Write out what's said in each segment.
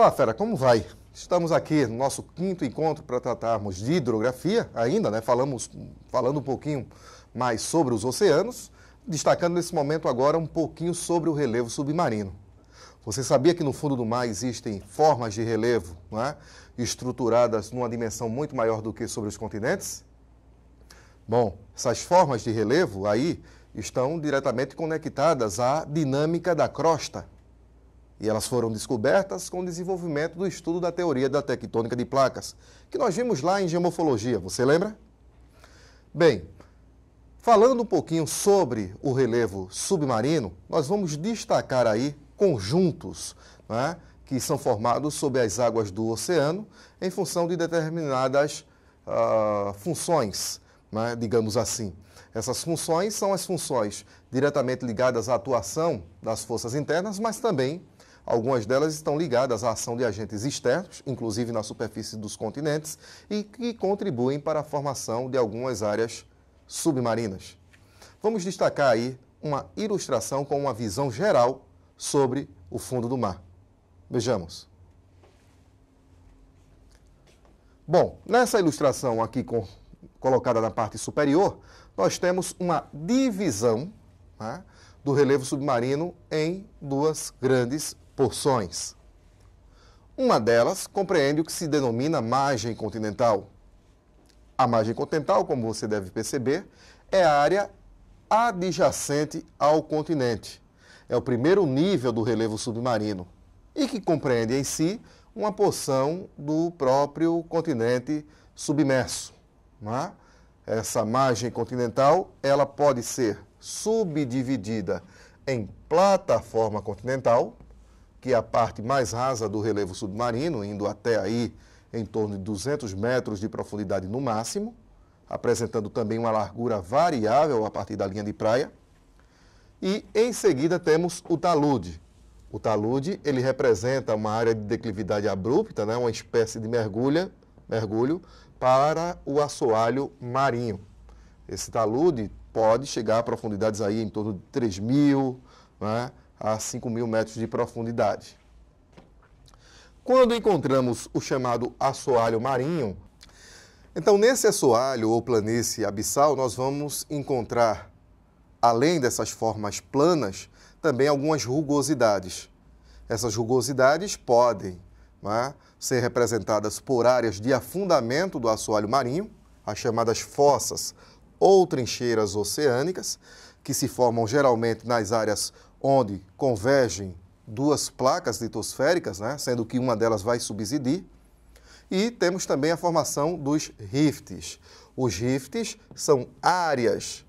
Fala, fera, como vai? Estamos aqui no nosso quinto encontro para tratarmos de hidrografia ainda, né? Falando um pouquinho mais sobre os oceanos, destacando nesse momento agora um pouquinho sobre o relevo submarino. Você sabia que no fundo do mar existem formas de relevo, não é? Estruturadas numa dimensão muito maior do que sobre os continentes? Bom, essas formas de relevo aí estão diretamente conectadas à dinâmica da crosta. E elas foram descobertas com o desenvolvimento do estudo da teoria da tectônica de placas, que nós vimos lá em geomorfologia, você lembra? Bem, falando um pouquinho sobre o relevo submarino, nós vamos destacar aí conjuntos, né, que são formados sob as águas do oceano em função de determinadas funções, né, digamos assim. Essas funções são as funções diretamente ligadas à atuação das forças internas, mas também algumas delas estão ligadas à ação de agentes externos, inclusive na superfície dos continentes, e que contribuem para a formação de algumas áreas submarinas. Vamos destacar aí uma ilustração com uma visão geral sobre o fundo do mar. Vejamos. Bom, nessa ilustração aqui colocada na parte superior, nós temos uma divisão, né, do relevo submarino em duas grandes porções. Uma delas compreende o que se denomina margem continental. A margem continental, como você deve perceber, é a área adjacente ao continente. É o primeiro nível do relevo submarino e que compreende em si uma porção do próprio continente submerso, não é? Essa margem continental, ela pode ser subdividida em plataforma continental, que é a parte mais rasa do relevo submarino, indo até aí em torno de 200 metros de profundidade no máximo, apresentando também uma largura variável a partir da linha de praia. E em seguida temos o talude. O talude, ele representa uma área de declividade abrupta, né, uma espécie de mergulho para o assoalho marinho. Esse talude pode chegar a profundidades aí em torno de 3.000, né, a 5.000 metros de profundidade. Quando encontramos o chamado assoalho marinho, então nesse assoalho ou planície abissal nós vamos encontrar, além dessas formas planas, também algumas rugosidades. Essas rugosidades podem, né, ser representadas por áreas de afundamento do assoalho marinho, as chamadas fossas ou trincheiras oceânicas, que se formam geralmente nas áreas onde convergem duas placas litosféricas, né, sendo que uma delas vai subsidir. E temos também a formação dos rifts. Os rifts são áreas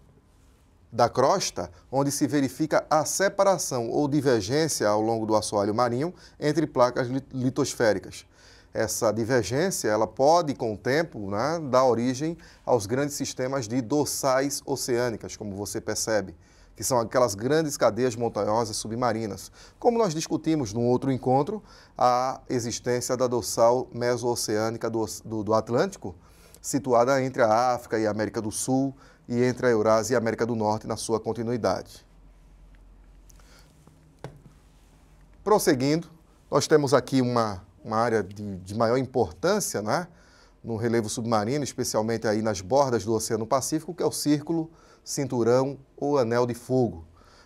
da crosta onde se verifica a separação ou divergência ao longo do assoalho marinho entre placas litosféricas. Essa divergência ela pode, com o tempo, né, dar origem aos grandes sistemas de dorsais oceânicas, como você percebe, que são aquelas grandes cadeias montanhosas submarinas. Como nós discutimos no outro encontro, a existência da dorsal meso-oceânica do Atlântico, situada entre a África e a América do Sul e entre a Eurásia e a América do Norte na sua continuidade. Prosseguindo, nós temos aqui uma área de maior importância, né, no relevo submarino, especialmente aí nas bordas do Oceano Pacífico, que é o círculo, cinturão ou anel de fogo,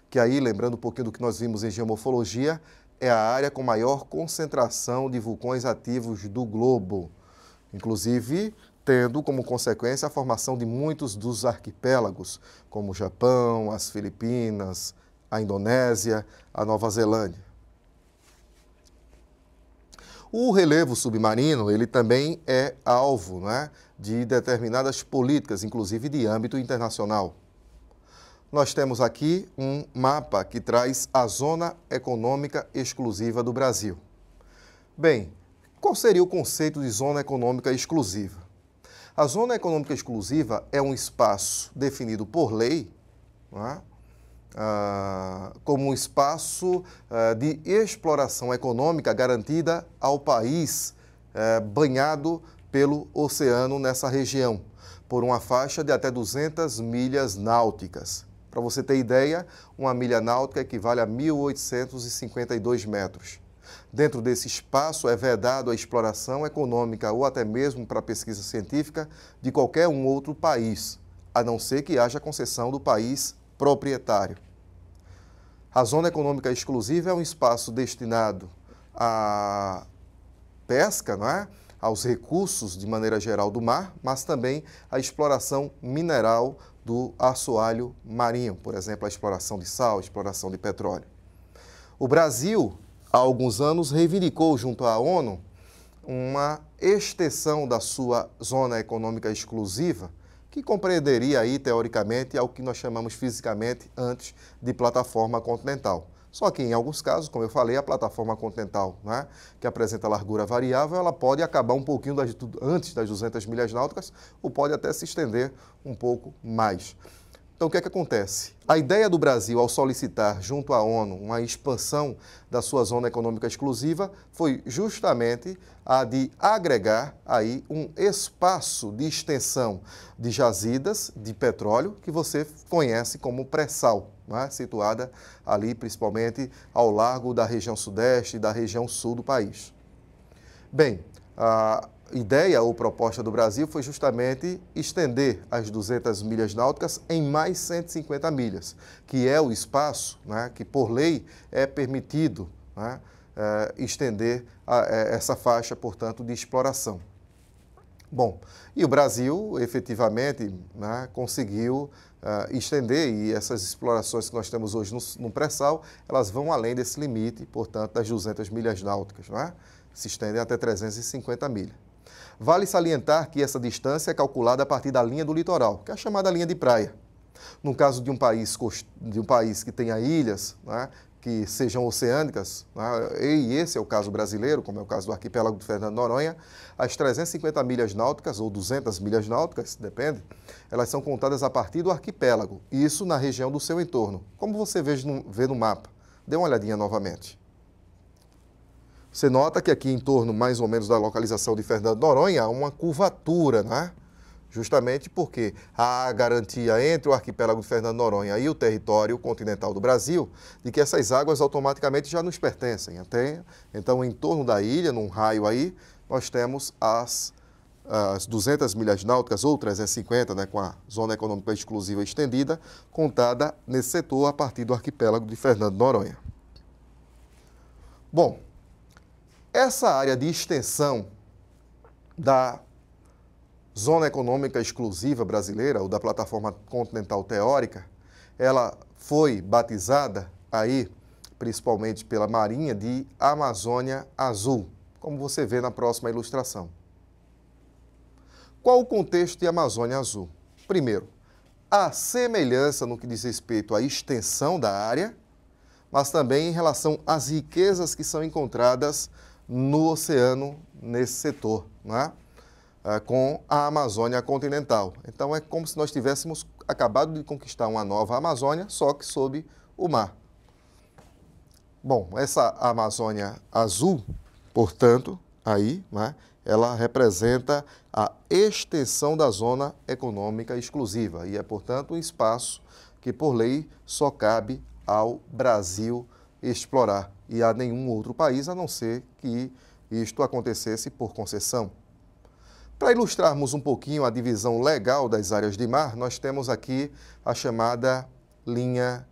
que aí, lembrando um pouquinho do que nós vimos em geomorfologia, é a área com maior concentração de vulcões ativos do globo, inclusive tendo como consequência a formação de muitos dos arquipélagos, como o Japão, as Filipinas, a Indonésia, a Nova Zelândia. O relevo submarino, ele também é alvo, né, de determinadas políticas, inclusive de âmbito internacional. Nós temos aqui um mapa que traz a Zona Econômica Exclusiva do Brasil. Bem, qual seria o conceito de Zona Econômica Exclusiva? A Zona Econômica Exclusiva é um espaço definido por lei, né, como um espaço de exploração econômica garantida ao país banhado pelo oceano nessa região, por uma faixa de até 200 milhas náuticas. Para você ter ideia, uma milha náutica equivale a 1.852 metros. Dentro desse espaço é vedado a exploração econômica ou até mesmo para pesquisa científica de qualquer um outro país, a não ser que haja concessão do país proprietário. A Zona Econômica Exclusiva é um espaço destinado à pesca, não é? Aos recursos, de maneira geral, do mar, mas também à exploração mineral do assoalho marinho, por exemplo, a exploração de sal, a exploração de petróleo. O Brasil, há alguns anos, reivindicou junto à ONU uma extensão da sua Zona Econômica Exclusiva, que compreenderia aí, teoricamente, ao que nós chamamos fisicamente antes de plataforma continental. Só que, em alguns casos, como eu falei, a plataforma continental, né, que apresenta largura variável, ela pode acabar um pouquinho antes das 200 milhas náuticas ou pode até se estender um pouco mais. Então, o que é que acontece? A ideia do Brasil, ao solicitar junto à ONU uma expansão da sua zona econômica exclusiva, foi justamente a de agregar aí um espaço de extensão de jazidas de petróleo que você conhece como pré-sal, né? Situada ali principalmente ao largo da região sudeste e da região sul do país. Bem, a ideia ou proposta do Brasil foi justamente estender as 200 milhas náuticas em mais 150 milhas, que é o espaço, né, que por lei é permitido, né, estender essa faixa, portanto, de exploração. Bom, e o Brasil efetivamente, né, conseguiu estender, e essas explorações que nós temos hoje no pré-sal, elas vão além desse limite, portanto, das 200 milhas náuticas, né? Se estendem até 350 milhas. Vale salientar que essa distância é calculada a partir da linha do litoral, que é a chamada linha de praia. No caso de um país que tenha ilhas, né, que sejam oceânicas, né, e esse é o caso brasileiro, como é o caso do arquipélago de Fernando de Noronha, as 350 milhas náuticas, ou 200 milhas náuticas, depende, elas são contadas a partir do arquipélago, isso na região do seu entorno, como você vê no mapa. Dê uma olhadinha novamente. Você nota que aqui em torno, mais ou menos, da localização de Fernando de Noronha, há uma curvatura, né? Justamente porque há a garantia entre o arquipélago de Fernando de Noronha e o território continental do Brasil de que essas águas automaticamente já nos pertencem. Então, em torno da ilha, num raio aí, nós temos as 200 milhas náuticas, ou 350, né, com a Zona Econômica Exclusiva estendida, contada nesse setor a partir do arquipélago de Fernando de Noronha. Bom, essa área de extensão da Zona Econômica Exclusiva Brasileira, ou da Plataforma Continental Teórica, ela foi batizada aí, principalmente pela Marinha, de Amazônia Azul, como você vê na próxima ilustração. Qual o contexto de Amazônia Azul? Primeiro, a semelhança no que diz respeito à extensão da área, mas também em relação às riquezas que são encontradas no oceano, nesse setor, né? Com a Amazônia continental. Então, é como se nós tivéssemos acabado de conquistar uma nova Amazônia, só que sob o mar. Bom, essa Amazônia Azul, portanto, aí, né, ela representa a extensão da Zona Econômica Exclusiva e é, portanto, um espaço que, por lei, só cabe ao Brasil explorar e a nenhum outro país, a não ser que isto acontecesse por concessão. Para ilustrarmos um pouquinho a divisão legal das áreas de mar, nós temos aqui a chamada linha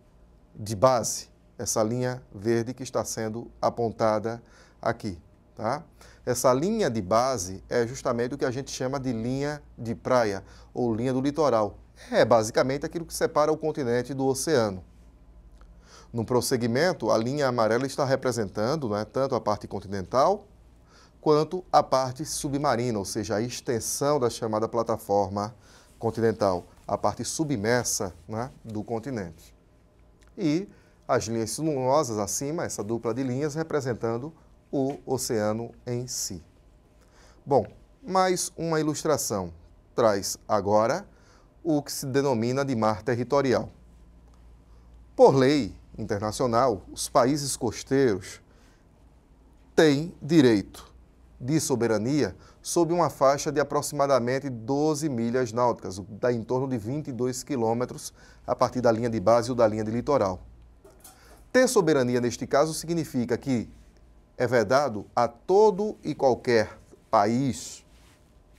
de base, essa linha verde que está sendo apontada aqui, tá? Essa linha de base é justamente o que a gente chama de linha de praia ou linha do litoral. É basicamente aquilo que separa o continente do oceano. No prosseguimento, a linha amarela está representando, né, tanto a parte continental quanto a parte submarina, ou seja, a extensão da chamada plataforma continental, a parte submersa, né, do continente. E as linhas sinuosas acima, essa dupla de linhas, representando o oceano em si. Bom, mais uma ilustração traz agora o que se denomina de mar territorial. Por lei internacional, os países costeiros têm direito de soberania sobre uma faixa de aproximadamente 12 milhas náuticas, dá em torno de 22 quilômetros a partir da linha de base ou da linha de litoral. Ter soberania neste caso significa que é vedado a todo e qualquer país,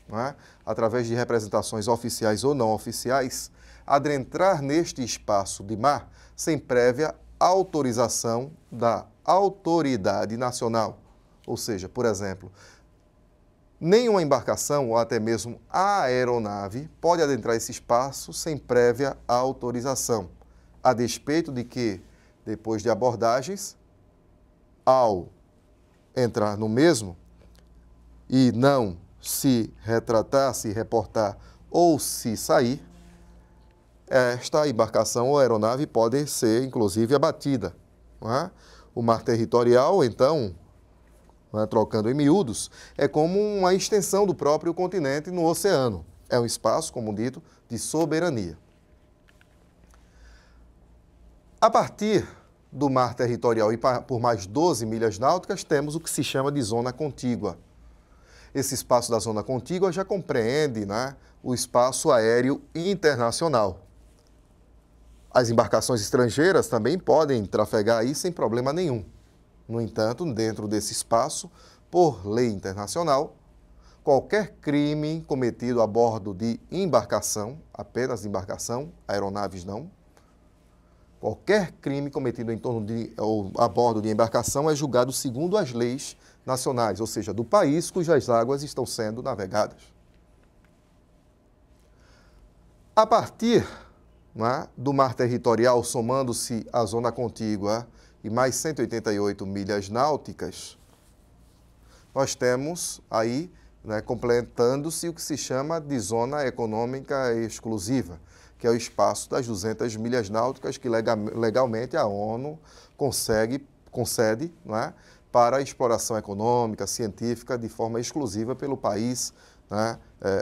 não é? Através de representações oficiais ou não oficiais, adentrar neste espaço de mar sem prévia autorização da autoridade nacional. Ou seja, por exemplo, nenhuma embarcação ou até mesmo a aeronave pode adentrar esse espaço sem prévia autorização, a despeito de que, depois de abordagens, ao entrar no mesmo e não se retratar, se reportar ou se sair, esta embarcação ou aeronave pode ser, inclusive, abatida. Não é? O mar territorial, então, não é, trocando em miúdos, é como uma extensão do próprio continente no oceano. É um espaço, como dito, de soberania. A partir do mar territorial e por mais 12 milhas náuticas, temos o que se chama de zona contígua. Esse espaço da zona contígua já compreende, né, o espaço aéreo internacional. As embarcações estrangeiras também podem trafegar aí sem problema nenhum. No entanto, dentro desse espaço, por lei internacional, qualquer crime cometido a bordo de embarcação, apenas de embarcação, aeronaves não, qualquer crime cometido em torno de ou a bordo de embarcação é julgado segundo as leis nacionais, ou seja, do país cujas águas estão sendo navegadas. A partir, né, do mar territorial, somando-se a zona contígua e mais 188 milhas náuticas, nós temos aí, né, completando-se o que se chama de zona econômica exclusiva, que é o espaço das 200 milhas náuticas que legalmente a ONU concede, não é, para a exploração econômica, científica, de forma exclusiva pelo país, né,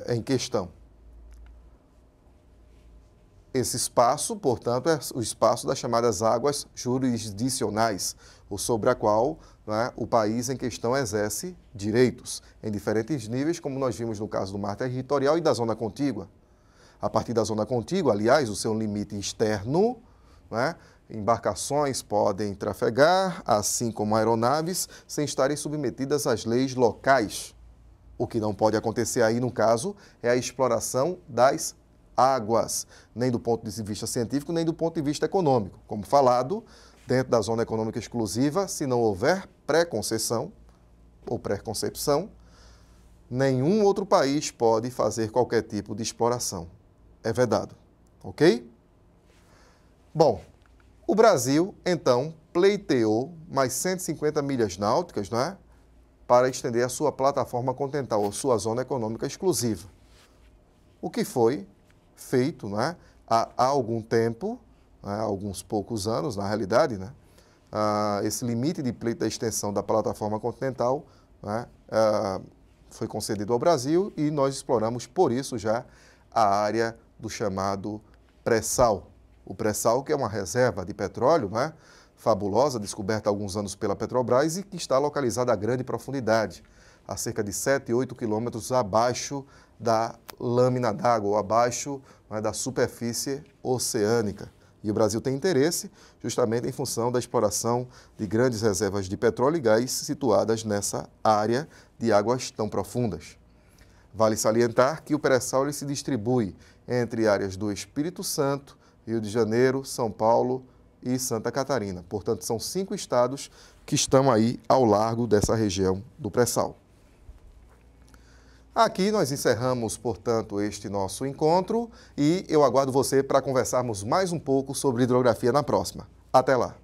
em questão. Esse espaço, portanto, é o espaço das chamadas águas jurisdicionais, ou sobre a qual, né, o país em questão exerce direitos, em diferentes níveis, como nós vimos no caso do mar territorial e da zona contígua. A partir da zona contígua, aliás, o seu limite externo, né, embarcações podem trafegar, assim como aeronaves, sem estarem submetidas às leis locais. O que não pode acontecer aí, no caso, é a exploração das águas, nem do ponto de vista científico, nem do ponto de vista econômico. Como falado, dentro da zona econômica exclusiva, se não houver pré-concessão ou pré-concepção, nenhum outro país pode fazer qualquer tipo de exploração. É vedado, ok? Bom, o Brasil, então, pleiteou mais 150 milhas náuticas, não é? Para estender a sua plataforma continental, ou sua zona econômica exclusiva. O que foi feito, não é, há algum tempo, né, alguns poucos anos, na realidade, né, esse limite de pleito da extensão da plataforma continental, né, foi concedido ao Brasil e nós exploramos, por isso, já a área do chamado pré-sal. O pré-sal, que é uma reserva de petróleo, né, fabulosa, descoberta há alguns anos pela Petrobras e que está localizada a grande profundidade, a cerca de 7, 8 quilômetros abaixo da lâmina d'água, ou abaixo, né, da superfície oceânica. E o Brasil tem interesse justamente em função da exploração de grandes reservas de petróleo e gás situadas nessa área de águas tão profundas. Vale salientar que o pré-sal ele se distribui entre áreas do Espírito Santo, Rio de Janeiro, São Paulo e Santa Catarina. Portanto, são 5 estados que estão aí ao largo dessa região do pré-sal. Aqui nós encerramos, portanto, este nosso encontro e eu aguardo você para conversarmos mais um pouco sobre hidrografia na próxima. Até lá!